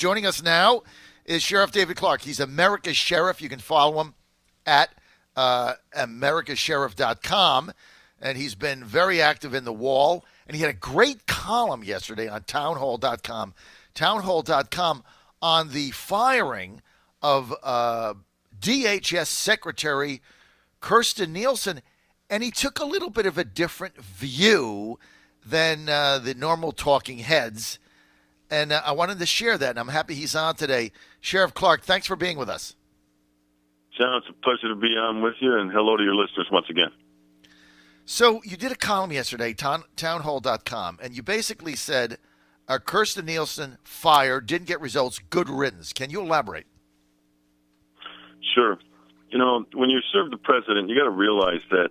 Joining us now is Sheriff David Clarke. He's America's Sheriff. You can follow him at americasheriff.com. And he's been very active in the wall. And he had a great column yesterday on townhall.com. Townhall.com on the firing of DHS Secretary Kirstjen Nielsen. And he took a little bit of a different view than the normal talking heads. And I wanted to share that, and I'm happy he's on today. Sheriff Clarke, thanks for being with us. John, it's a pleasure to be on with you, and hello to your listeners once again. So you did a column yesterday, townhall.com, and you basically said Kirstjen Nielsen fired, didn't get results, good riddance. Can you elaborate? Sure. You know, when you serve the president, you got to realize that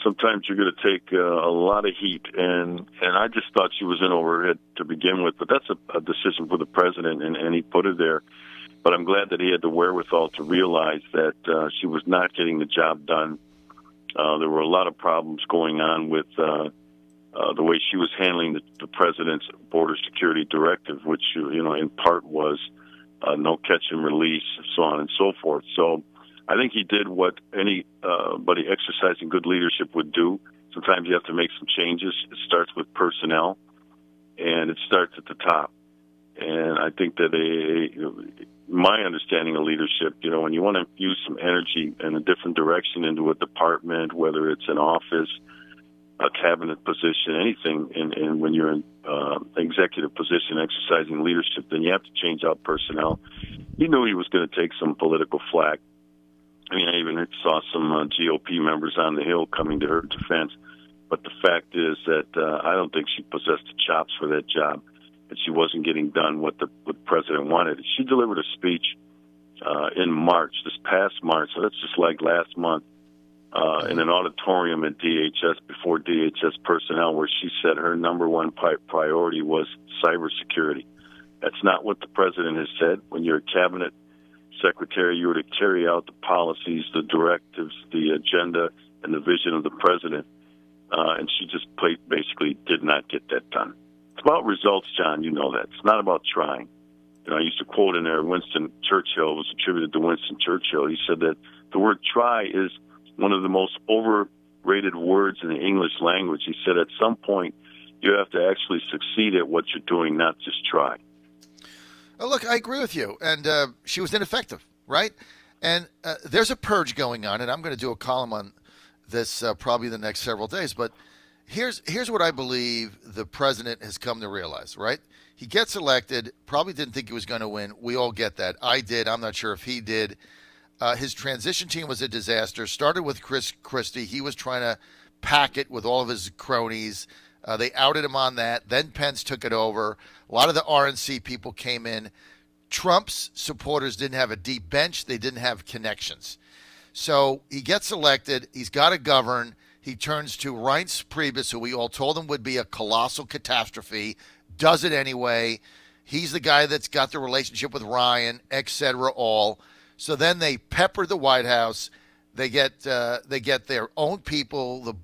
sometimes you're going to take a lot of heat, and I just thought she was in over her head to begin with, but that's a decision for the president, and he put her there. But I'm glad that he had the wherewithal to realize that she was not getting the job done. There were a lot of problems going on with the way she was handling the president's border security directive, which, you know, in part was no catch and release, so on and so forth. So I think he did what anybody exercising good leadership would do. Sometimes you have to make some changes. It starts with personnel, and it starts at the top. And I think that my understanding of leadership, you know, when you want to use some energy in a different direction into a department, whether it's an office, a cabinet position, anything, and when you're in executive position exercising leadership, then you have to change out personnel. He knew he was going to take some political flack. I mean, I even saw some GOP members on the Hill coming to her defense. But the fact is that I don't think she possessed the chops for that job, and she wasn't getting done what the president wanted. She delivered a speech in March, this past March, so that's just like last month, in an auditorium at DHS before DHS personnel, where she said her number one priority was cybersecurity. That's not what the president has said. When you're a cabinet secretary, you were to carry out the policies, the directives, the agenda, and the vision of the president. And she just basically did not get that done. It's about results, John. You know that. It's not about trying. You know, I used to quote in there Winston Churchill, was attributed to Winston Churchill. He said that the word try is one of the most overrated words in the English language. He said at some point you have to actually succeed at what you're doing, not just try. Oh, look, I agree with you. And she was ineffective, right? And there's a purge going on, and I'm going to do a column on this probably the next several days. But here's what I believe the president has come to realize, right? He gets elected, probably didn't think he was going to win. We all get that. I did. I'm not sure if he did. His transition team was a disaster. Started with Chris Christie. He was trying to pack it with all of his cronies. They outed him on that. Then Pence took it over. A lot of the RNC people came in. Trump's supporters didn't have a deep bench. They didn't have connections. So he gets elected. He's got to govern. He turns to Reince Priebus, who we all told him would be a colossal catastrophe, does it anyway. He's the guy that's got the relationship with Ryan, et cetera, all. So then they pepper the White House. They get their own people, the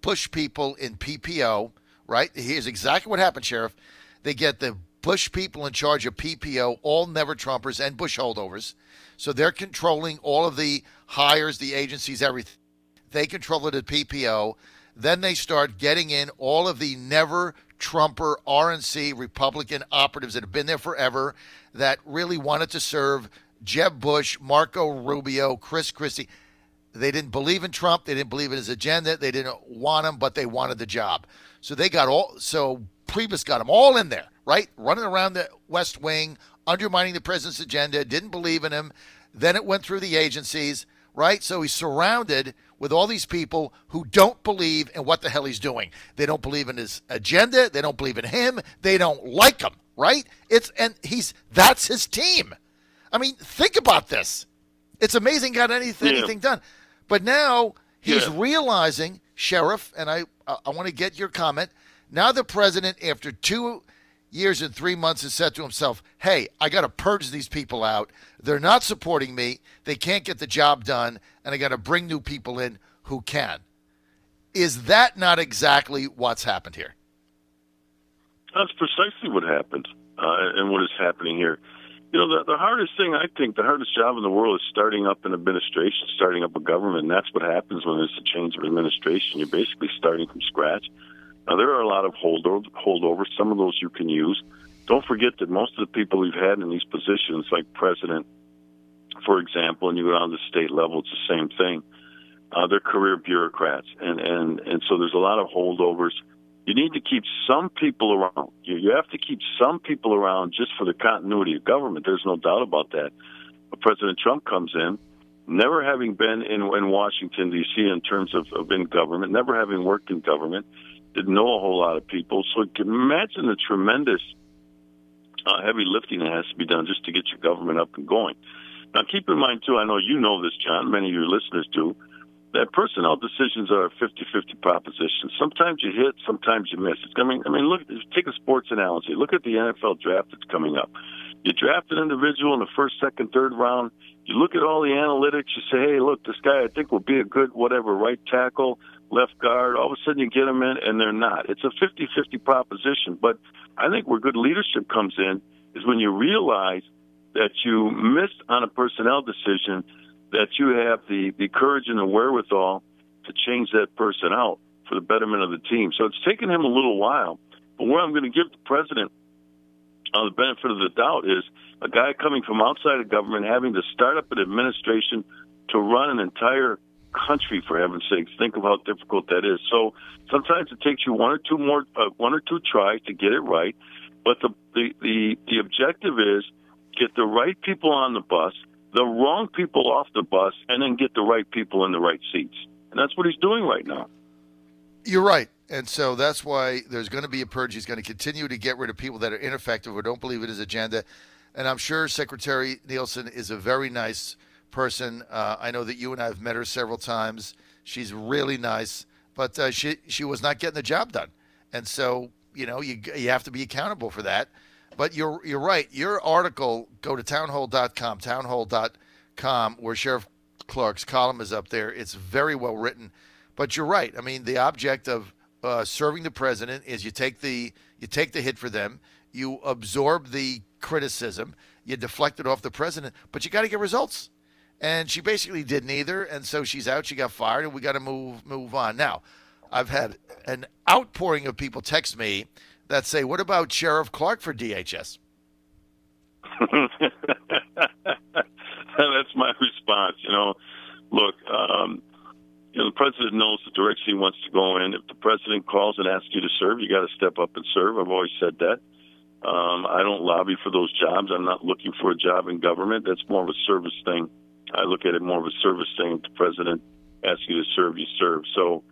Bush people in PPO, right? Here's exactly what happened, Sheriff. They get the Bush people in charge of PPO, all never-Trumpers and Bush holdovers. So they're controlling all of the hires, the agencies, everything. They control it at PPO. Then they start getting in all of the never-Trumper RNC Republican operatives that have been there forever that really wanted to serve Jeb Bush, Marco Rubio, Chris Christie. They didn't believe in Trump. They didn't believe in his agenda. They didn't want him, but they wanted the job. So Priebus got them all in there, right? Running around the West Wing, undermining the president's agenda, didn't believe in him. Then it went through the agencies, right? So he's surrounded with all these people who don't believe in what the hell he's doing. They don't believe in his agenda. They don't believe in him. They don't like him, right? That's his team. I mean, think about this. It's amazing he got anything done. But now he's realizing, Sheriff, and I want to get your comment. Now the president, after 2 years and 3 months, has said to himself, hey, I got to purge these people out. They're not supporting me. They can't get the job done, and I got to bring new people in who can. Is that not exactly what's happened here? That's precisely what happened and what is happening here. The hardest thing, I think, the hardest job in the world is starting up an administration, starting up a government. And that's what happens when there's a change of administration. You're basically starting from scratch. Now, there are a lot of holdovers. Some of those you can use. Don't forget that most of the people we've had in these positions, like president, for example, and you go down to the state level, it's the same thing. They're career bureaucrats. And so there's a lot of holdovers. You need to keep some people around. You have to keep some people around just for the continuity of government. There's no doubt about that. But President Trump comes in, never having been in Washington, D.C. in terms of in government, never having worked in government, didn't know a whole lot of people. So you can imagine the tremendous heavy lifting that has to be done just to get your government up and going. Now, keep in mind, too, I know you know this, John, many of your listeners do, that personnel decisions are a 50-50 proposition. Sometimes you hit, sometimes you miss. I mean, look, take a sports analogy. Look at the NFL draft that's coming up. You draft an individual in the first, second, third round. You look at all the analytics. You say, hey, look, this guy I think will be a good whatever, right tackle, left guard. All of a sudden you get them in, and they're not. It's a 50-50 proposition. But I think where good leadership comes in is when you realize that you missed on a personnel decision, that you have the courage and the wherewithal to change that person out for the betterment of the team. So it's taken him a little while. But where I'm going to give the president the benefit of the doubt is a guy coming from outside of government having to start up an administration to run an entire country, for heaven's sakes. Think of how difficult that is. So sometimes it takes you one or two tries to get it right. But the objective is get the right people on the bus, the wrong people off the bus, and then get the right people in the right seats. And that's what he's doing right now. You're right. And so that's why there's going to be a purge. He's going to continue to get rid of people that are ineffective or don't believe in his agenda. And I'm sure Secretary Neilson is a very nice person. I know that you and I have met her several times. She's really nice, but she was not getting the job done. And so, you have to be accountable for that. But you're right. Your article, go to townhall.com, where Sheriff Clarke's column is up there. It's very well written. But you're right. I mean, the object of serving the president is you take the hit for them, you absorb the criticism, you deflect it off the president, but you got to get results. And she basically did neither, and so she's out. She got fired, and we got to move on. Now, I've had an outpouring of people text me that say, "What about Sheriff Clarke for DHS?" That's my response. Look. The president knows the direction he wants to go in. If the president calls and asks you to serve, you got to step up and serve. I've always said that. I don't lobby for those jobs. I'm not looking for a job in government. That's more of a service thing. I look at it more of a service thing. If the president asks you to serve, you serve. So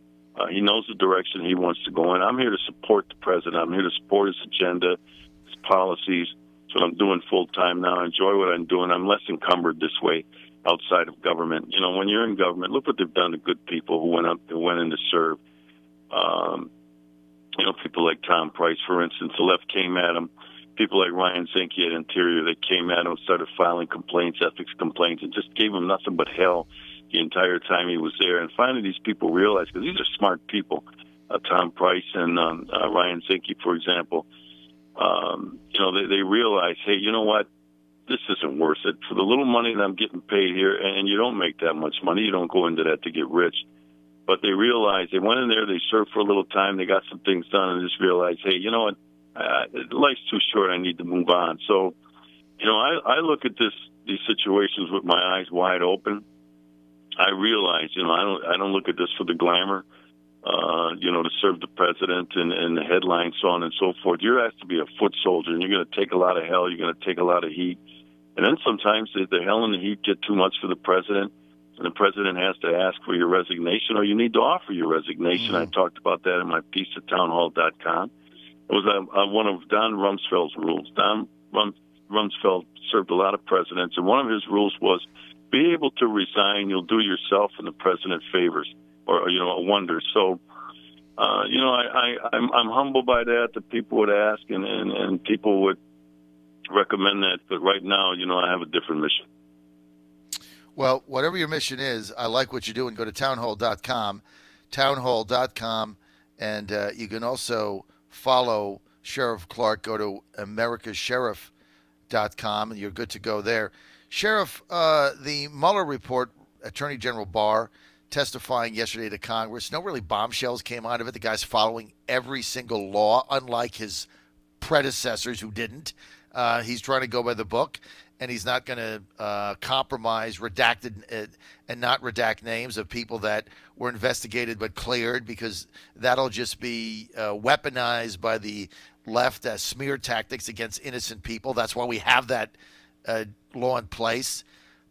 he knows the direction he wants to go in. I'm here to support the president. I'm here to support his agenda, his policies. That's what I'm doing full time now. I enjoy what I'm doing. I'm less encumbered this way outside of government. When you're in government, look what they've done to good people who went in to serve. People like Tom Price, for instance, the left came at him. People like Ryan Zinke at Interior, they came at him and started filing complaints, ethics complaints, and just gave him nothing but hell the entire time he was there. And finally, these people realized, because these are smart people, Tom Price and Ryan Zinke, for example, they realized, hey, you know what? This isn't worth it. For the little money that I'm getting paid here, and you don't make that much money, you don't go into that to get rich. But they realized, they went in there, they served for a little time, they got some things done, and just realized, hey, you know what, life's too short, I need to move on. So, I look at these situations with my eyes wide open. I realize, I don't look at this for the glamour, to serve the president and the headlines, so on and so forth. You're asked to be a foot soldier, and you're going to take a lot of hell, you're going to take a lot of heat. And then sometimes the hell and the heat get too much for the president, and the president has to ask for your resignation, or you need to offer your resignation. I talked about that in my piece at townhall.com. It was one of Don Rumsfeld's rules. Don Rumsfeld served a lot of presidents, and one of his rules was be able to resign. You'll do yourself and the president favors, or a wonder. So, I'm humbled by that people would ask, and people would recommend that. But right now, I have a different mission. Well, whatever your mission is, I like what you're doing. Go to townhall.com, and you can also follow Sheriff Clarke. Go to americasheriff.com and you're good to go there. Sheriff, the Mueller report, Attorney General Barr testifying yesterday to Congress, no really bombshells came out of it. The guy's following every single law, unlike his predecessors who didn't. He's trying to go by the book, and he's not going to compromise redacted and not redact names of people that were investigated but cleared, because that'll just be weaponized by the left as smear tactics against innocent people. That's why we have that law in place.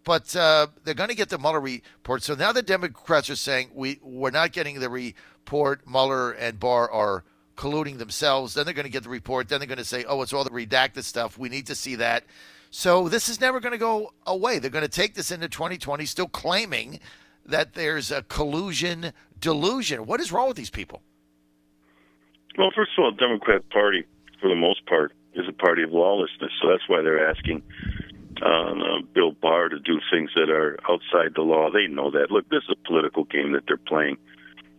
But they're going to get the Mueller report. So now the Democrats are saying we're not getting the report. Mueller and Barr are colluding themselves. Then they're going to get the report. Then they're going to say, oh, it's all the redacted stuff. We need to see that. So this is never going to go away. They're going to take this into 2020, still claiming that there's a collusion delusion. What is wrong with these people? Well, first of all, the Democrat Party, for the most part, is a party of lawlessness. So that's why they're asking Bill Barr to do things that are outside the law. They know that. Look, this is a political game that they're playing,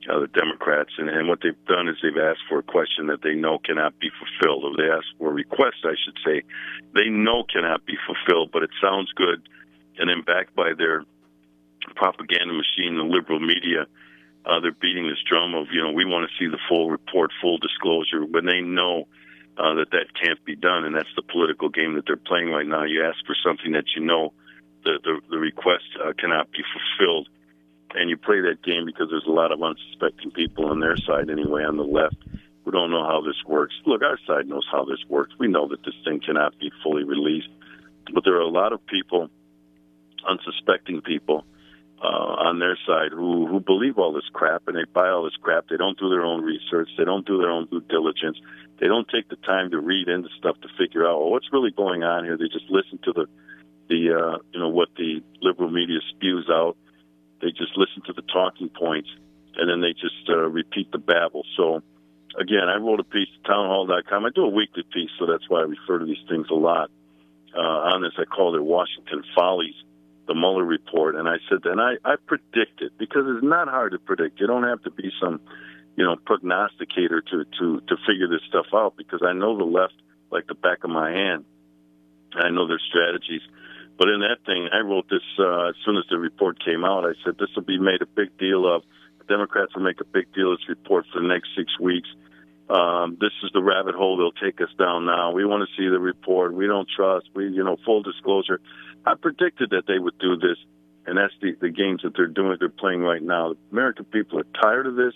the Democrats. And what they've done is they've asked for a question that they know cannot be fulfilled. Or they asked for a request, I should say, they know cannot be fulfilled, but it sounds good. And then backed by their propaganda machine, the liberal media, they're beating this drum of, we want to see the full report, full disclosure, when they know that can't be done. And that's the political game that they're playing right now. You ask for something that the request cannot be fulfilled. And you play that game because there's a lot of unsuspecting people on their side anyway, on the left, who don't know how this works. Look, our side knows how this works. We know that this thing cannot be fully released. But there are a lot of people, unsuspecting people, on their side who believe all this crap, and they buy all this crap. They don't do their own research. They don't do their own due diligence. They don't take the time to read into stuff to figure out, well, what's really going on here. They just listen to what the liberal media spews out. They just listen to the talking points, and then they just repeat the babble. So, again, I wrote a piece at townhall.com. I do a weekly piece, so that's why I refer to these things a lot. On this, I called it Washington Follies, the Mueller report. And I said, and I predicted, because it's not hard to predict. You don't have to be some, prognosticator to figure this stuff out, because I know the left like the back of my hand. I know their strategies. But in that thing, I wrote this as soon as the report came out. I said, this will be made a big deal of. The Democrats will make a big deal of this report for the next 6 weeks. This is the rabbit hole they'll take us down now. We want to see the report. We don't trust. Full disclosure. I predicted that they would do this, and that's the games that they're playing right now. The American people are tired of this.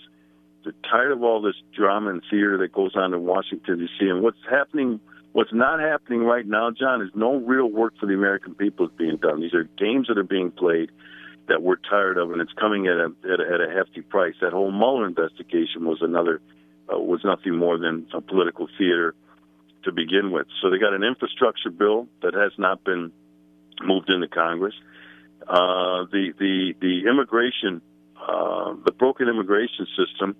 They're tired of all this drama and theater that goes on in Washington, D.C. And what's not happening right now, John, is no real work for the American people is being done. These are games that are being played that we're tired of, and it's coming at a hefty price. That whole Mueller investigation was nothing more than a political theater to begin with. So they got an infrastructure bill that has not been moved into Congress. The immigration, the broken immigration system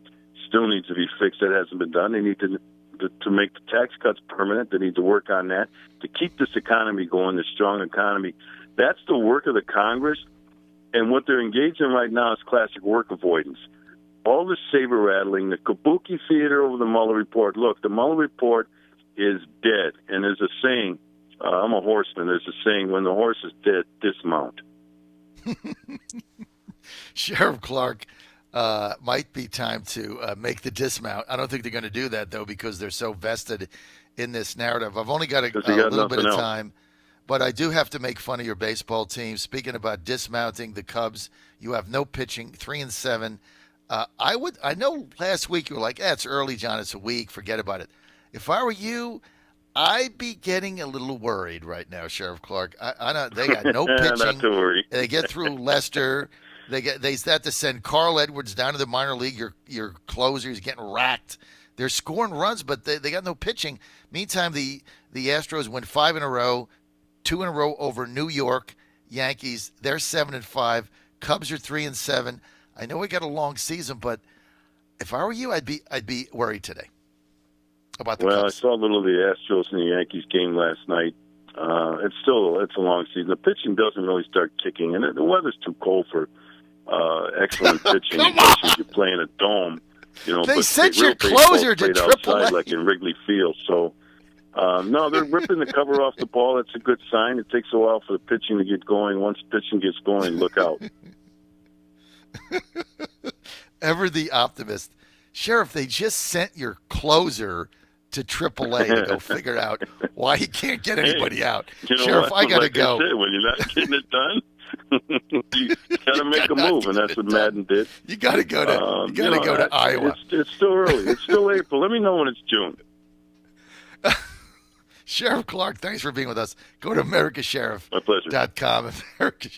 still needs to be fixed. That hasn't been done. They need to make the tax cuts permanent. They need to work on that to keep this economy going, this strong economy. That's the work of the Congress. And what they're engaged in right now is classic work avoidance. All this saber rattling, the kabuki theater over the Mueller report. Look, the Mueller report is dead. And there's a saying, I'm a horseman, there's a saying, when the horse is dead, dismount. Sheriff Clarke, might be time to make the dismount. I don't think they're going to do that, though, because they're so vested in this narrative. I've only got a little bit of time, but I do have to make fun of your baseball team. Speaking about dismounting the Cubs, you have no pitching, 3-7. I know last week you were like, it's early, John. It's a week. Forget about it. If I were you, I'd be getting a little worried right now, Sheriff Clarke. I don't. They got no pitching. Not to worry. They get through Lester. They have to send Carl Edwards down to the minor league. Your closer is getting racked. They're scoring runs, but they got no pitching. Meantime, the Astros win 5 in a row, 2 in a row over New York Yankees. They're 7-5. Cubs are 3-7. I know we got a long season, but if I were you, I'd be worried today about the Cubs. I saw a little of the Astros and the Yankees game last night. It's a long season. The pitching doesn't really start kicking, and the weather's too cold for excellent pitching. Especially if you play in a dome. They sent your closer to Triple A like in Wrigley Field. So No, they're ripping the cover off the ball. That's a good sign. It takes a while for the pitching to get going. Once pitching gets going, look out. Ever the optimist. Sheriff, they just sent your closer to AAA to go figure out why he can't get anybody out. You know Sheriff, what? I got to like go. I said, when you're not getting it done, you got to make a move, and that's what Madden did. You got to go to go to Iowa. It's still early. It's still April. Let me know when it's June. Sheriff Clarke, thanks for being with us. Go to AmericaSheriff.com. My pleasure. America